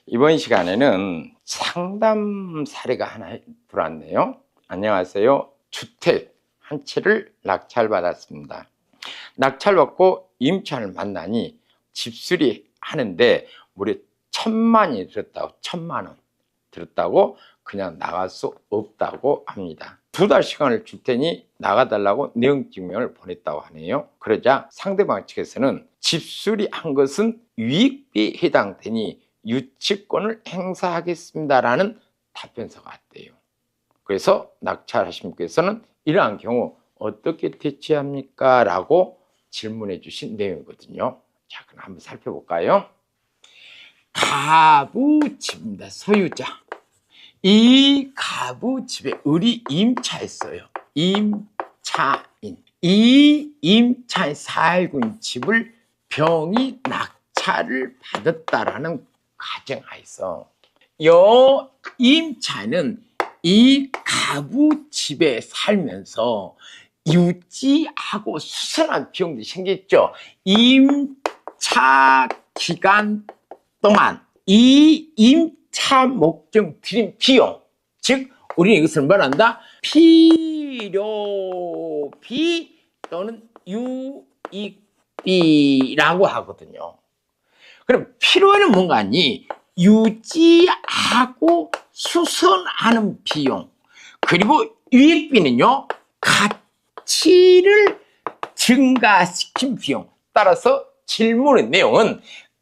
이번 시간에는 상담 사례가 하나 들어왔네요. 안녕하세요. 주택 한 채를 낙찰받았습니다. 낙찰받고 임차인을 만나니 집수리 하는데 무려 1,000만이 들었다고, 1,000만 원 들었다고 그냥 나갈 수 없다고 합니다. 2달 시간을 줄 테니 나가달라고 내용 증명을 보냈다고 하네요. 그러자 상대방 측에서는 집수리한 것은 유익비에 해당되니 유치권을 행사하겠습니다라는 답변서가 왔대요. 그래서 낙찰하신 분께서는 이러한 경우 어떻게 대처합니까? 라고 질문해 주신 내용이거든요. 자, 그럼 한번 살펴볼까요? 가부집입니다. 소유자. 이 가부집에 을이 임차했어요. 임차인. 이 임차인 살고 있는 집을 병이 낙찰을 받았다라는 가정하에서 여 임차인은 이 가부집에 살면서 유지하고 수선한 비용들이 생겼죠. 임차 기간 동안 이 임차 목적 들인 비용, 즉 우리는 이것을 말한다. 필요비 또는 유익비라고 하거든요. 그럼 필요는 뭔가 하니 유지하고 수선하는 비용, 그리고 유익비는요 가치를 증가시킨 비용. 따라서 질문의 내용은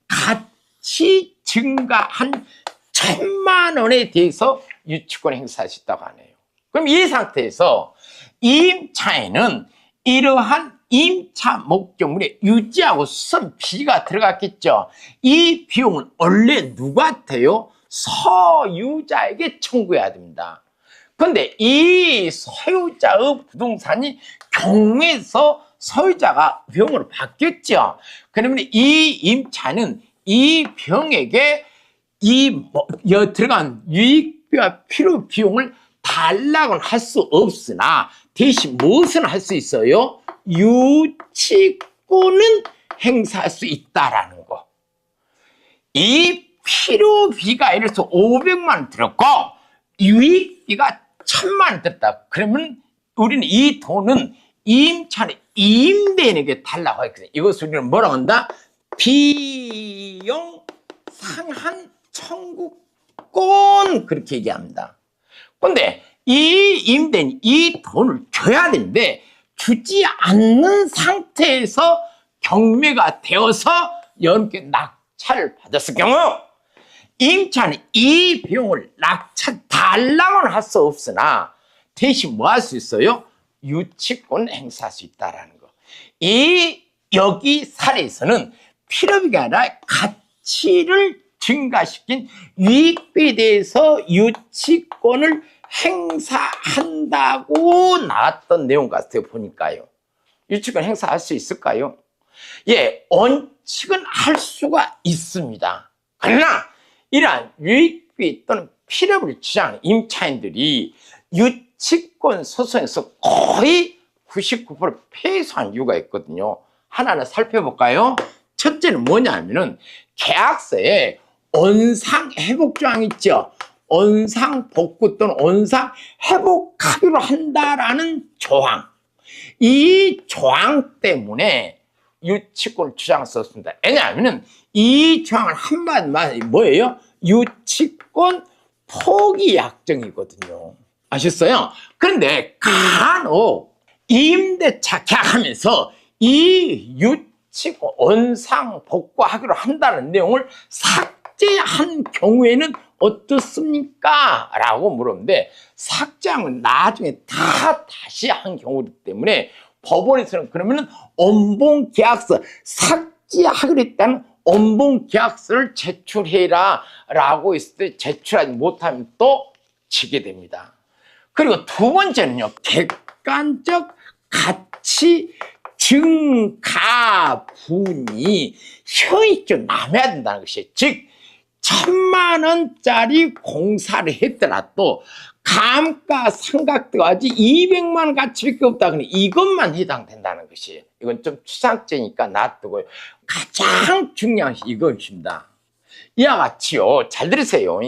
가치 증가한 1,000만 원에 대해서 유치권 행사할 수 있다고 하네요. 그럼 이 상태에서 임차에는 이러한 임차 목적물에 유지하고 수선비가 들어갔겠죠. 이 비용은 원래 누구한테요? 소유자에게 청구해야 됩니다. 그런데 이 소유자의 부동산이 경매에서 소유자가 병으로 바뀌었죠. 그러면 이 임차는 이 병에게 들어간 유익비와 필요 비용을 달라고는 할 수 없으나 대신 무엇을 할 수 있어요? 유치권은 행사할 수 있다라는 거. 이 필요비가 예를 들어서 500만 원 들었고 유익비가 1,000만 원 들었다. 그러면 우리는 이 돈은 임차인의 임대인에게 달라고 했거든요. 이것을 우리는 뭐라고 한다? 비용 상한 청구권, 그렇게 얘기합니다. 그런데 이 임대인이 이 돈을 줘야 되는데 주지 않는 상태에서 경매가 되어서 여러분께 낙찰을 받았을 경우 임차인이 이 비용을 낙찰 달라고는 할 수 없으나 대신 뭐 할 수 있어요? 유치권 행사할 수 있다라는 거. 여기 사례에서는 필요비가 아니라 가치를 증가시킨 유익비에 대해서 유치권을 행사한다고 나왔던 내용 같아요. 보니까요. 유치권 행사할 수 있을까요? 예, 원칙은 할 수가 있습니다. 그러나 이러한 유익비 또는 필요비를 주장하는 임차인들이 유치권 소송에서 거의 99% 패소한 이유가 있거든요. 하나는 살펴볼까요? 첫째는 뭐냐면은 계약서에 원상회복 조항 있죠. 원상복구 또는 원상회복하기로 한다라는 조항. 이 조항 때문에 유치권을 주장할 수 없습니다. 왜냐하면 이 조항은 한마디만 뭐예요? 유치권 포기 약정이거든요. 아셨어요? 그런데 간혹 임대차 계약하면서 이 유치권 원상복구하기로 한다는 내용을 삭제한 경우에는 어떻습니까? 라고 물었는데 삭제하면 나중에 다시 한 경우이기 때문에 법원에서는 그러면은 원본계약서 삭제하기로 했다는 원본계약서를 제출해라 라고 했을 때 제출하지 못하면 또 지게 됩니다. 그리고 두 번째는요, 객관적 가치 증가분이 효익적으로 남아야 된다는 것이에요. 즉 1,000만 원짜리 공사를 했더라도 감가상각까지 200만 원 가치밖에 없다. 그러니 이것만 해당된다는 것이에요. 이건 좀 추상적이니까 놔두고요. 가장 중요한 것이 이것입니다. 이와 같이요. 잘 들으세요.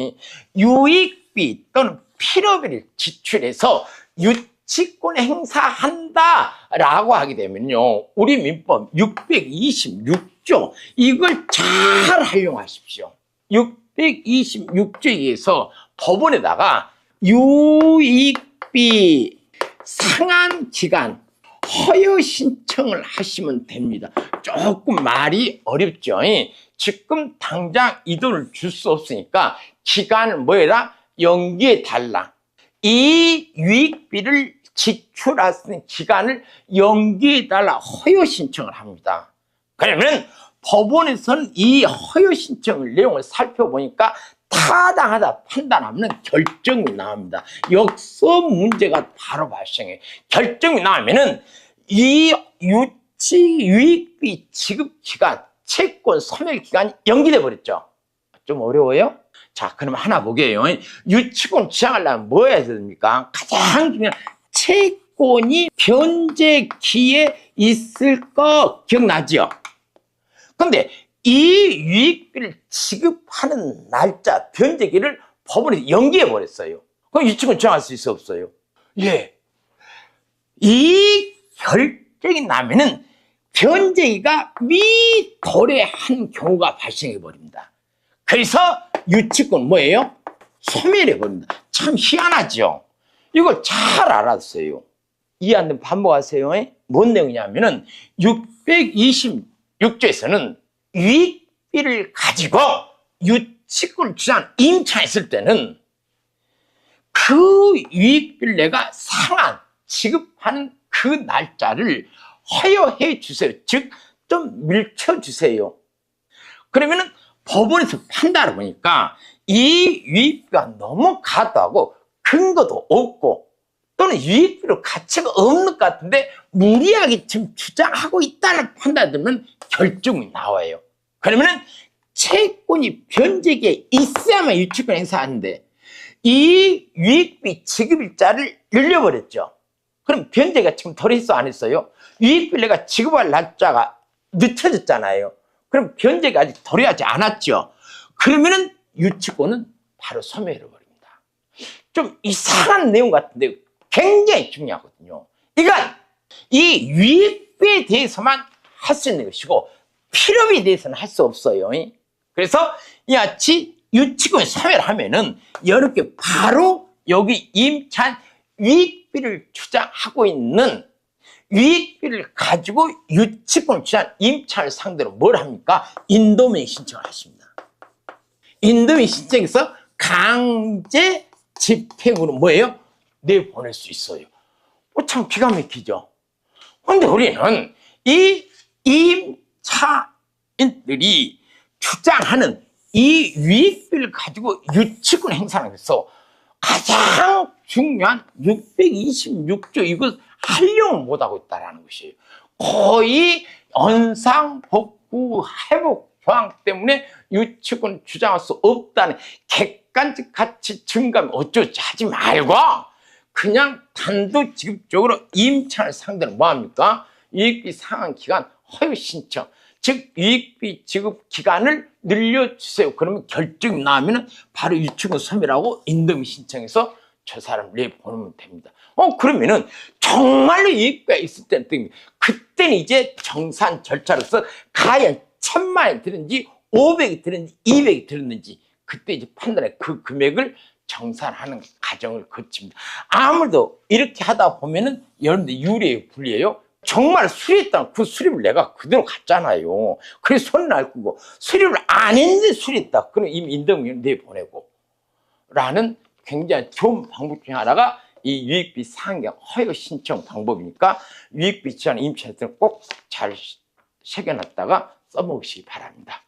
유익비 또는 필요비를 지출해서 유치권 행사한다라고 하게 되면요. 우리 민법 626조 이걸 잘 활용하십시오. 626조에 의해서 법원에다가 유익비 상한 기간 허여 신청을 하시면 됩니다. 조금 말이 어렵죠. 지금 당장 이 돈을 줄 수 없으니까 기간을 뭐해라? 연기해 달라. 이 유익비를 지출하는 기간을 연기해 달라 허여 신청을 합니다. 그러면 법원에서는 이 허여 신청을 내용을 살펴보니까 타당하다 판단하면 결정이 나옵니다. 여기서 문제가 바로 발생해요. 결정이 나오면은 이 유익비 지급 기간, 채권 소멸 기간이 연기돼 버렸죠. 좀 어려워요? 자, 그럼 하나 보게요. 유치권 주장하려면 뭐 해야 됩니까? 가장 중요한 채권이 변제기에 있을 거 기억나죠? 근데 이 유익비를 지급하는 날짜, 변제기를 법원에서 연기해 버렸어요. 그럼 유치권 주장할 수 있어 없어요? 예. 이 결정이 나면은 변제기가 미도래한 경우가 발생해 버립니다. 그래서 유치권 뭐예요? 소멸해 버립니다. 참 희한하죠? 이걸 잘 알았어요. 이해 안 되면 반복하세요. 뭔 내용이냐면은 626조에서는 유익비를 가지고 유치권을 주장 임차했을 때는 그 유익비를 내가 상한 지급하는 그 날짜를 허여해 주세요. 즉 좀 밀쳐 주세요. 그러면은 법원에서 판단을 보니까 이 유익비가 너무 과다하고 근거도 없고 또는 유익비로 가치가 없는 것 같은데 무리하게 지금 주장하고 있다는 판단이 들면 결정이 나와요. 그러면은 채권이 변제기에 있어야만 유치권 행사하는데 이 유익비 지급일자를 늘려버렸죠. 그럼 변제가 지금 덜 했어 안 했어요? 유익비를 내가 지급할 날짜가 늦춰졌잖아요. 그럼 변제가 아직 덜 하지 않았죠. 그러면은 유치권은 바로 소멸해 버립니다. 좀 이상한 내용 같은데 굉장히 중요하거든요. 이건 이 유익비에 대해서만 할 수 있는 것이고 필요비에 대해서는 할 수 없어요. 그래서 이같이 유치권 소멸하면은 이렇게 바로 여기 임차한 유익비를 주장하고 있는 유익비를 가지고 유치권을 주장한 임차를 상대로 뭘 합니까? 인도명 신청을 하십니다. 인도명 신청에서 강제 집행으로 뭐예요? 내보낼 수 있어요. 참 기가 막히죠. 그런데 우리는 이 임차인들이 주장하는 이 유익비를 가지고 유치권 행사하는 것에서 가장 중요한 626조 이것 활용을 못하고 있다는 것이에요. 거의 연상복구 회복 조항 때문에 유치권 주장할 수 없다는 객관적 가치 증가면 어쩌지 하지 말고 그냥 단도직입적으로 임차를 상대로 뭐합니까? 유익비 상한 기간 허여 신청, 즉 유익비 지급 기간을 늘려주세요. 그러면 결정이 나오면 바로 유치권 소멸하고 인도명 신청해서 저 사람을 내보내면 됩니다. 그러면은 정말로 유익비가 있을 때는 그때는 이제 정산 절차로서 과연 1000만 원 들었는지 500이 들었는지 200이 들었는지 그때 이제 판단해 그 금액을 정산하는 과정을 거칩니다. 아무래도 이렇게 하다 보면은 여러분들 유리해요, 불리해요? 정말 수리했다면 그 수리를 내가 그대로 갔잖아요. 그래서 손을 알 거고 수리를 안 했는데 수리했다. 그럼 이미 인도명을 내보내고 라는 굉장히 좋은 방법 중에 하나가 이 유익비 상한 허여 신청 방법이니까 유익비 지원 임차인들은 꼭 잘 새겨놨다가 써먹으시기 바랍니다.